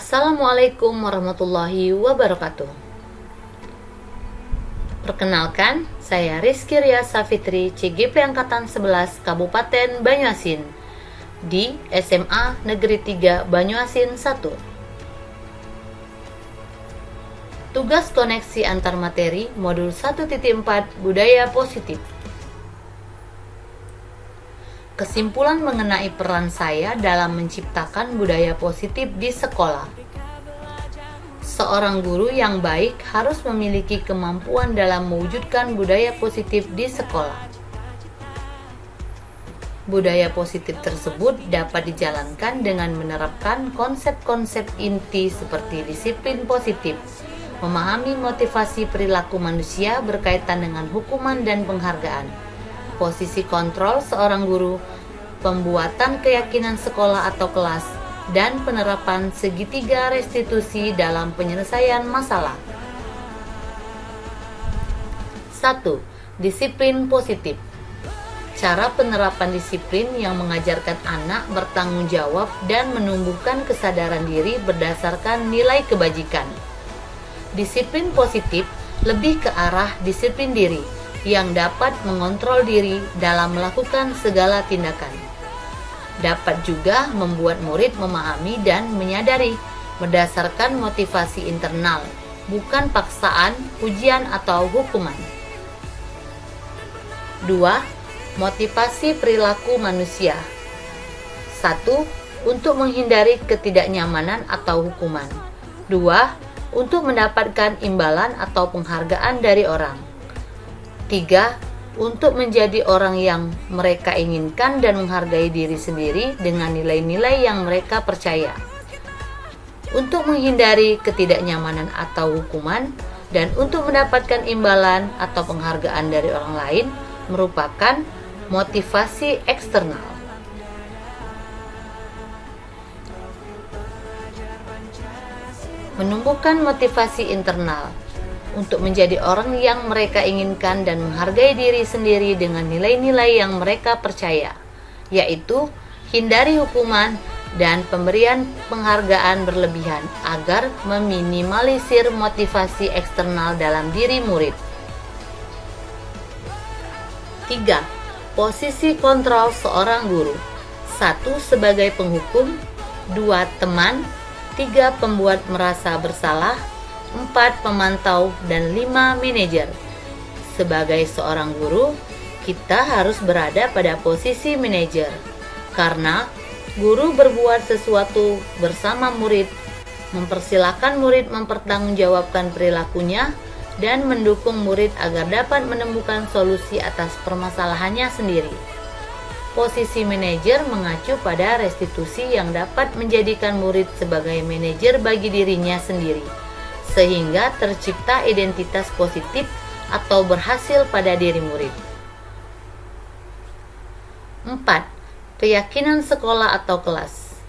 Assalamualaikum warahmatullahi wabarakatuh. Perkenalkan, saya Rizky Ria Safitri, CGP Angkatan 11 Kabupaten Banyuasin di SMA Negeri 3 Banyuasin 1. Tugas koneksi antar materi modul 1.4 Budaya Positif. Kesimpulan mengenai peran saya dalam menciptakan budaya positif di sekolah. Seorang guru yang baik harus memiliki kemampuan dalam mewujudkan budaya positif di sekolah. Budaya positif tersebut dapat dijalankan dengan menerapkan konsep-konsep inti seperti disiplin positif, memahami motivasi perilaku manusia berkaitan dengan hukuman dan penghargaan, posisi kontrol seorang guru, pembuatan keyakinan sekolah atau kelas, dan penerapan segitiga restitusi dalam penyelesaian masalah. 1. Disiplin positif. Cara penerapan disiplin yang mengajarkan anak bertanggung jawab dan menumbuhkan kesadaran diri berdasarkan nilai kebajikan. Disiplin positif lebih ke arah disiplin diri yang dapat mengontrol diri dalam melakukan segala tindakan. Dapat juga membuat murid memahami dan menyadari berdasarkan motivasi internal, bukan paksaan, ujian, atau hukuman. 2. Motivasi perilaku manusia. 1. Untuk menghindari ketidaknyamanan atau hukuman. 2. Untuk mendapatkan imbalan atau penghargaan dari orang. 3. Untuk menjadi orang yang mereka inginkan dan menghargai diri sendiri dengan nilai-nilai yang mereka percaya. Untuk menghindari ketidaknyamanan atau hukuman dan untuk mendapatkan imbalan atau penghargaan dari orang lain merupakan motivasi eksternal. Menumbuhkan motivasi internal untuk menjadi orang yang mereka inginkan dan menghargai diri sendiri dengan nilai-nilai yang mereka percaya, yaitu hindari hukuman dan pemberian penghargaan berlebihan agar meminimalisir motivasi eksternal dalam diri murid. 3. Posisi kontrol seorang guru. 1. Sebagai penghukum. 2. Teman. 3. Pembuat merasa bersalah. 4. Pemantau, dan 5. Manajer. Sebagai seorang guru, kita harus berada pada posisi manajer, karena guru berbuat sesuatu bersama murid, mempersilahkan murid mempertanggungjawabkan perilakunya, dan mendukung murid agar dapat menemukan solusi atas permasalahannya sendiri. Posisi manajer mengacu pada restitusi yang dapat menjadikan murid sebagai manajer bagi dirinya sendiri, sehingga tercipta identitas positif atau berhasil pada diri murid. 4. Keyakinan sekolah atau kelas.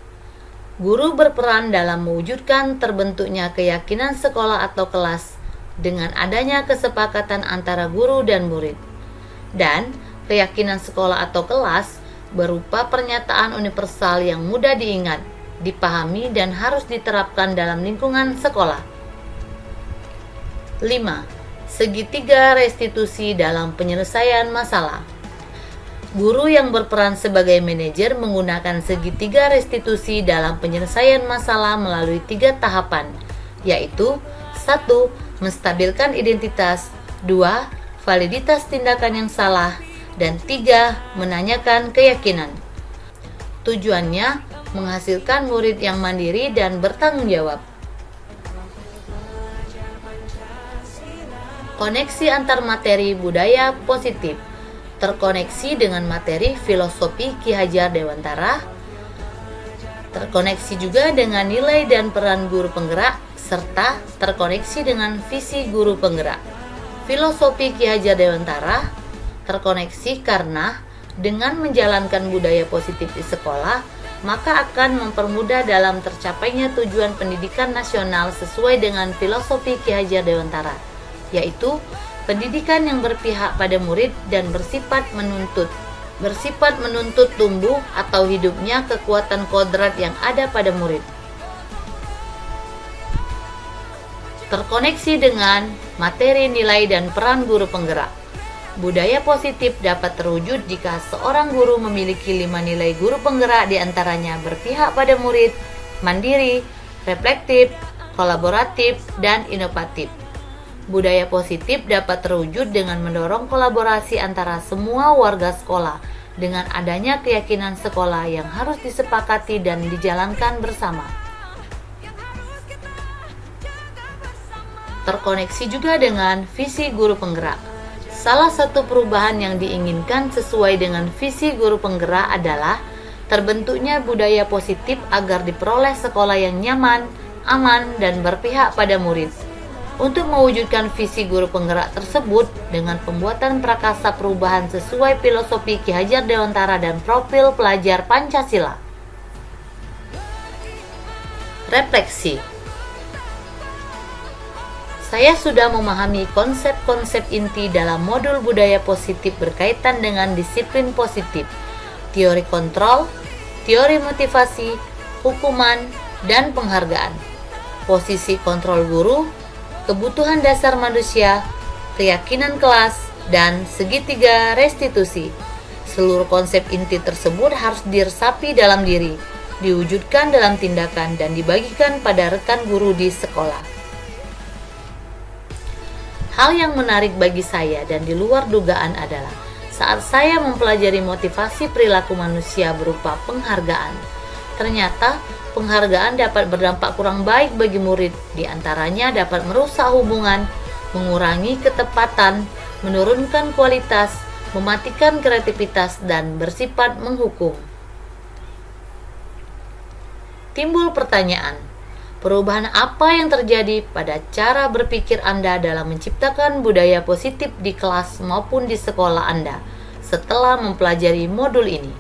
Guru berperan dalam mewujudkan terbentuknya keyakinan sekolah atau kelas dengan adanya kesepakatan antara guru dan murid. Dan keyakinan sekolah atau kelas berupa pernyataan universal yang mudah diingat, dipahami, dan harus diterapkan dalam lingkungan sekolah. 5. Segitiga restitusi dalam penyelesaian masalah. Guru yang berperan sebagai manajer menggunakan segitiga restitusi dalam penyelesaian masalah melalui 3 tahapan, yaitu 1. Menstabilkan identitas, 2. Validitas tindakan yang salah, dan 3. Menanyakan keyakinan. Tujuannya menghasilkan murid yang mandiri dan bertanggung jawab. Koneksi antar materi budaya positif. Terkoneksi dengan materi filosofi Ki Hajar Dewantara. Terkoneksi juga dengan nilai dan peran guru penggerak, serta terkoneksi dengan visi guru penggerak. Filosofi Ki Hajar Dewantara terkoneksi karena dengan menjalankan budaya positif di sekolah, maka akan mempermudah dalam tercapainya tujuan pendidikan nasional sesuai dengan filosofi Ki Hajar Dewantara, yaitu pendidikan yang berpihak pada murid dan bersifat menuntut tumbuh atau hidupnya kekuatan kodrat yang ada pada murid. Terkoneksi dengan materi, nilai, dan peran guru penggerak. Budaya positif dapat terwujud jika seorang guru memiliki 5 nilai guru penggerak, diantaranya berpihak pada murid, mandiri, reflektif, kolaboratif, dan inovatif. Budaya positif dapat terwujud dengan mendorong kolaborasi antara semua warga sekolah dengan adanya keyakinan sekolah yang harus disepakati dan dijalankan bersama. Terkoneksi juga dengan visi guru penggerak. Salah satu perubahan yang diinginkan sesuai dengan visi guru penggerak adalah terbentuknya budaya positif agar diperoleh sekolah yang nyaman, aman, dan berpihak pada murid. Untuk mewujudkan visi guru penggerak tersebut dengan pembuatan prakasa perubahan sesuai filosofi Ki Hajar Dewantara dan profil pelajar Pancasila. Refleksi. Saya sudah memahami konsep-konsep inti dalam modul budaya positif berkaitan dengan disiplin positif, teori kontrol, teori motivasi, hukuman, dan penghargaan, posisi kontrol guru, kebutuhan dasar manusia, keyakinan kelas, dan segitiga restitusi. Seluruh konsep inti tersebut harus diresapi dalam diri, diwujudkan dalam tindakan, dan dibagikan pada rekan guru di sekolah. Hal yang menarik bagi saya dan di luar dugaan adalah saat saya mempelajari motivasi perilaku manusia berupa penghargaan. Ternyata penghargaan dapat berdampak kurang baik bagi murid, di antaranya dapat merusak hubungan, mengurangi ketepatan, menurunkan kualitas, mematikan kreativitas, dan bersifat menghukum. Timbul pertanyaan, perubahan apa yang terjadi pada cara berpikir Anda dalam menciptakan budaya positif di kelas maupun di sekolah Anda setelah mempelajari modul ini?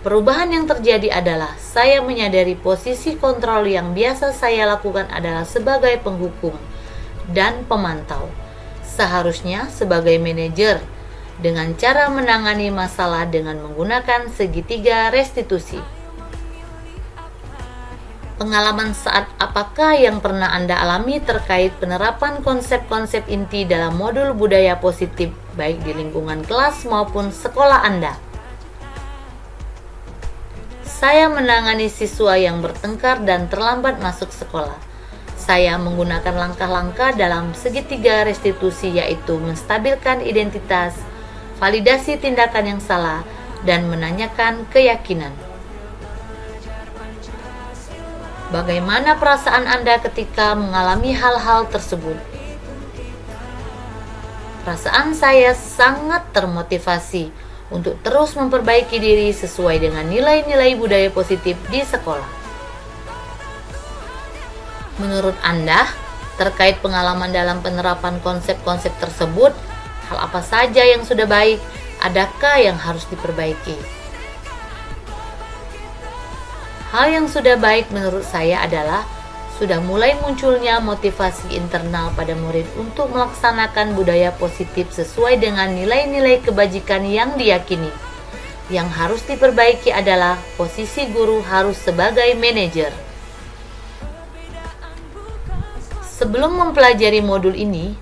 Perubahan yang terjadi adalah saya menyadari posisi kontrol yang biasa saya lakukan adalah sebagai penghukum dan pemantau, seharusnya sebagai manajer, dengan cara menangani masalah dengan menggunakan segitiga restitusi. Pengalaman saat apakah yang pernah Anda alami terkait penerapan konsep-konsep inti dalam modul budaya positif baik di lingkungan kelas maupun sekolah Anda? Saya menangani siswa yang bertengkar dan terlambat masuk sekolah. Saya menggunakan langkah-langkah dalam segitiga restitusi, yaitu menstabilkan identitas, validasi tindakan yang salah, dan menanyakan keyakinan. Bagaimana perasaan Anda ketika mengalami hal-hal tersebut? Perasaan saya sangat termotivasi untuk terus memperbaiki diri sesuai dengan nilai-nilai budaya positif di sekolah. Menurut Anda, terkait pengalaman dalam penerapan konsep-konsep tersebut, hal apa saja yang sudah baik, adakah yang harus diperbaiki? Hal yang sudah baik menurut saya adalah sudah mulai munculnya motivasi internal pada murid untuk melaksanakan budaya positif sesuai dengan nilai-nilai kebajikan yang diyakini. Yang harus diperbaiki adalah posisi guru harus sebagai manajer. Sebelum mempelajari modul ini,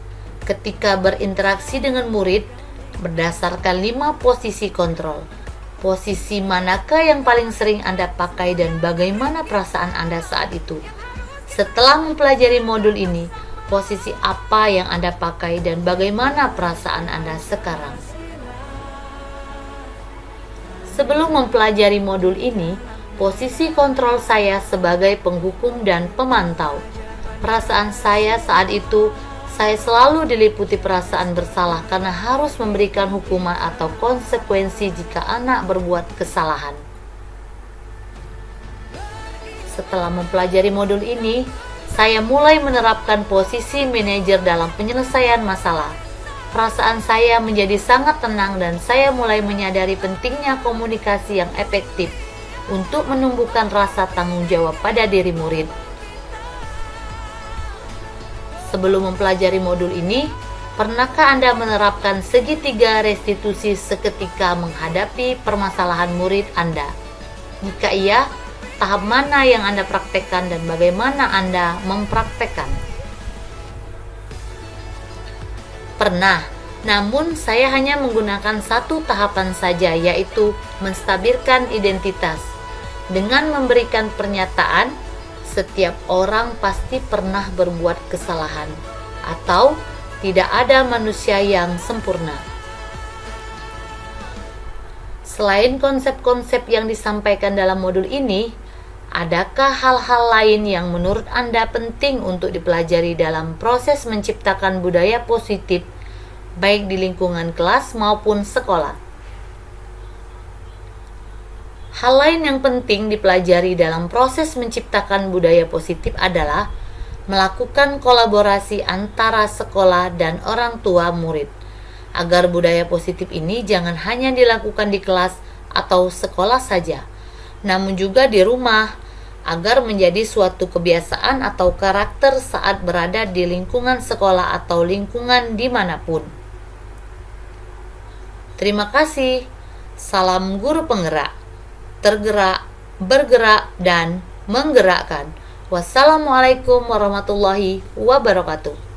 ketika berinteraksi dengan murid, berdasarkan 5 posisi kontrol, posisi manakah yang paling sering Anda pakai dan bagaimana perasaan Anda saat itu? Setelah mempelajari modul ini, posisi apa yang Anda pakai dan bagaimana perasaan Anda sekarang? Sebelum mempelajari modul ini, posisi kontrol saya sebagai penghukum dan pemantau. Perasaan saya saat itu, saya selalu diliputi perasaan bersalah karena harus memberikan hukuman atau konsekuensi jika anak berbuat kesalahan. Setelah mempelajari modul ini, saya mulai menerapkan posisi manajer dalam penyelesaian masalah. Perasaan saya menjadi sangat tenang dan saya mulai menyadari pentingnya komunikasi yang efektif untuk menumbuhkan rasa tanggung jawab pada diri murid. Sebelum mempelajari modul ini, pernahkah Anda menerapkan segitiga restitusi seketika menghadapi permasalahan murid Anda? Jika iya, tahap mana yang Anda praktekkan dan bagaimana Anda mempraktekkan. Pernah, namun saya hanya menggunakan satu tahapan saja, yaitu menstabilkan identitas. Dengan memberikan pernyataan, setiap orang pasti pernah berbuat kesalahan, atau tidak ada manusia yang sempurna. Selain konsep-konsep yang disampaikan dalam modul ini, adakah hal-hal lain yang menurut Anda penting untuk dipelajari dalam proses menciptakan budaya positif, baik di lingkungan kelas maupun sekolah? Hal lain yang penting dipelajari dalam proses menciptakan budaya positif adalah melakukan kolaborasi antara sekolah dan orang tua murid, agar budaya positif ini jangan hanya dilakukan di kelas atau sekolah saja, namun juga di rumah, agar menjadi suatu kebiasaan atau karakter saat berada di lingkungan sekolah atau lingkungan dimanapun. Terima kasih. Salam guru penggerak, tergerak, bergerak, dan menggerakkan. Wassalamualaikum warahmatullahi wabarakatuh.